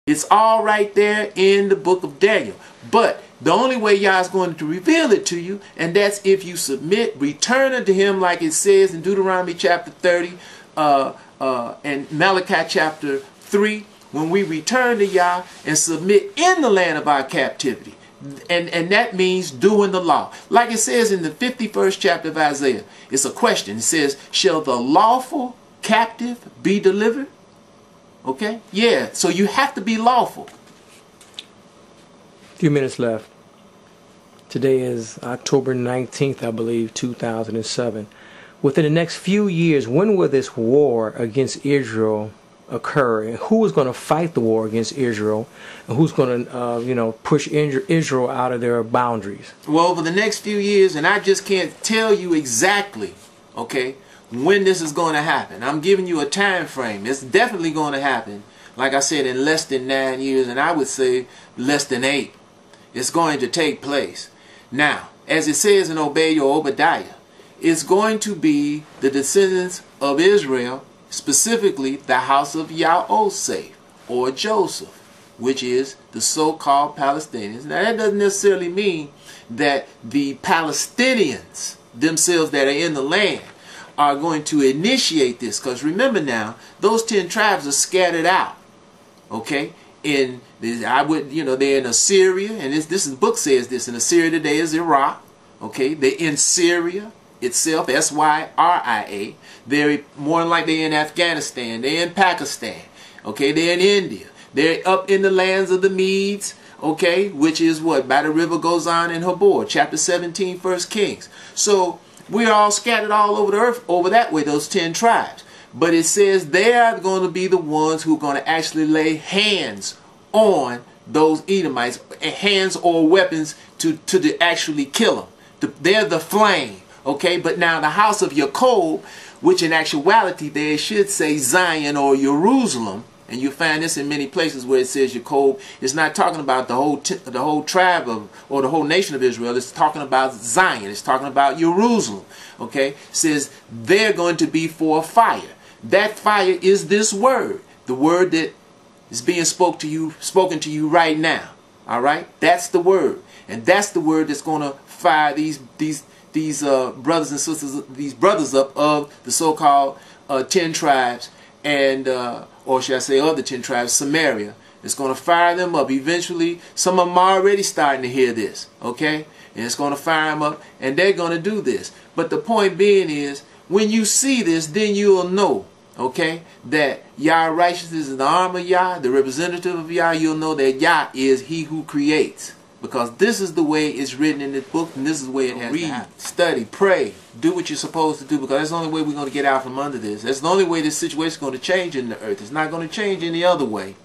It's all right there in the book of Daniel. But the only way Yah is going to reveal it to you, and that's if you submit, return unto him, like it says in Deuteronomy chapter 30 and Malachi chapter 3, when we return to Yah and submit in the land of our captivity. And that means doing the law. Like it says in the 51st chapter of Isaiah, it's a question. It says, shall the lawful captive be delivered? Okay? Yeah, so you have to be lawful. Few minutes left. Today is October 19th, I believe, 2007. Within the next few years, when will this war against Israel occur? And who is going to fight the war against Israel? And who's going to, push Israel out of their boundaries? Well, over the next few years, and I just can't tell you exactly, okay, when this is going to happen. I'm giving you a time frame. It's definitely going to happen, like I said, in less than 9 years, and I would say less than 8. It's going to take place. Now, as it says in Obadiah, it's going to be the descendants of Israel, specifically the house of Yahweh or Joseph, which is the so-called Palestinians. Now, that doesn't necessarily mean that the Palestinians themselves that are in the land are going to initiate this, because remember now, those 10 tribes are scattered out, okay? They're in Assyria, and this book says this. In Assyria today is Iraq, okay? They're in Syria itself, Syria. They're more than likely in Afghanistan. They're in Pakistan, okay? They're in India. They're up in the lands of the Medes, okay? Which is what? By the river goes on in Habor, chapter 17, 1 Kings. So we're all scattered all over the earth over that way, those 10 tribes. But it says they are going to be the ones who are going to actually lay hands on those Edomites, hands or weapons to actually kill them. They're the flame, okay? But now the house of Jacob, which in actuality they should say Zion or Jerusalem, and you find this in many places where it says Jacob, it's not talking about the whole tribe or the whole nation of Israel. It's talking about Zion. It's talking about Jerusalem. Okay, it says they're going to be for a fire. That fire is this word, the word that is being spoken to you right now. All right, that's the word, and that's the word that's going to fire these brothers and sisters, these brothers up of the so-called 10 tribes, and or should I say of the 10 tribes, Samaria. It's going to fire them up. Eventually, some of them are already starting to hear this, okay? And it's going to fire them up, and they're going to do this. But the point being is, when you see this, then you'll know, okay, that Yhwh Our Righteousness is the arm of Yah, the representative of Yah. You'll know that Yah is He who creates. Because this is the way it's written in this book, and this is the way it has to happen. Study, pray, do what you're supposed to do, because that's the only way we're going to get out from under this. That's the only way this situation is going to change in the earth. It's not going to change any other way.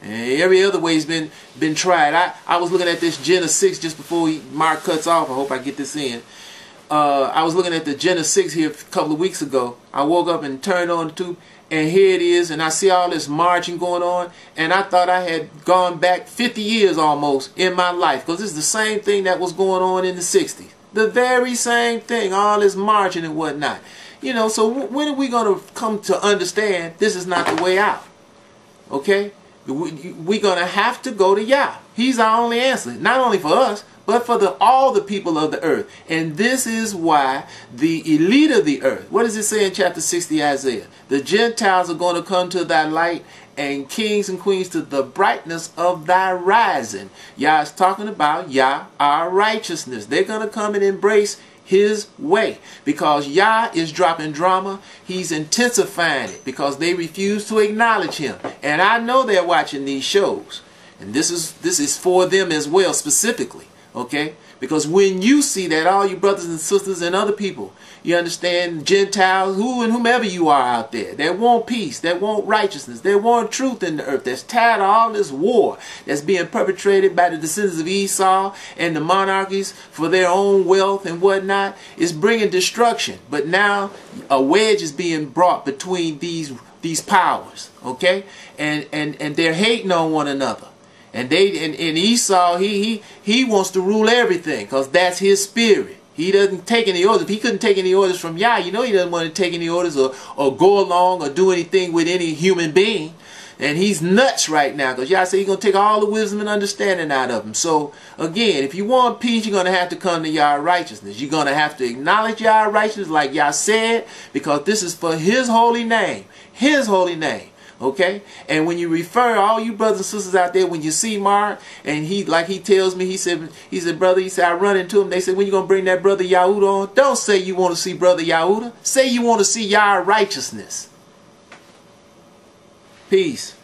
And every other way has been tried. I was looking at this Genesis 6 just before Mark cuts off. I hope I get this in. I was looking at the Genesis 6 here a couple of weeks ago. I woke up and turned on the tube, and here it is, and I see all this marching going on, and I thought I had gone back 50 years almost in my life, because it's the same thing that was going on in the 60s. The very same thing, all this marching and whatnot. You know, so when are we going to come to understand this is not the way out? Okay? We're going to have to go to Yah. He's our only answer, not only for us, but for all the people of the earth. And this is why the elite of the earth, what does it say in chapter 60 Isaiah? The Gentiles are going to come to thy light, and kings and queens to the brightness of thy rising. Yah is talking about Yhwh Our Righteousness. They're going to come and embrace His way, because Yah is dropping drama. He's intensifying it because they refuse to acknowledge Him. And I know they're watching these shows, and this is for them as well, specifically. Okay? Because when you see that, all you brothers and sisters and other people, you understand, Gentiles, who and whomever you are out there, that want peace, that want righteousness, that want truth in the earth, that's tired of all this war that's being perpetrated by the descendants of Esau and the monarchies for their own wealth and whatnot, is bringing destruction. But now a wedge is being brought between these powers, okay? And they're hating on one another. And Esau, he wants to rule everything, because that's his spirit. He doesn't take any orders. If he couldn't take any orders from Yah, you know he doesn't want to take any orders or go along or do anything with any human being. And he's nuts right now because Yah said he's going to take all the wisdom and understanding out of him. So, again, if you want peace, you're going to have to come to Yhwh Righteousness. You're going to have to acknowledge Yhwh Righteousness like Yah said, because this is for his holy name. His holy name. Okay? And when you refer, all you brothers and sisters out there, when you see Mark, and he, like he tells me, he said, brother, he said, I run into him. They said, when you going to bring that brother Yahud on? Don't say you want to see brother Yahudah. Say you want to see Yhwh Righteousness. Peace.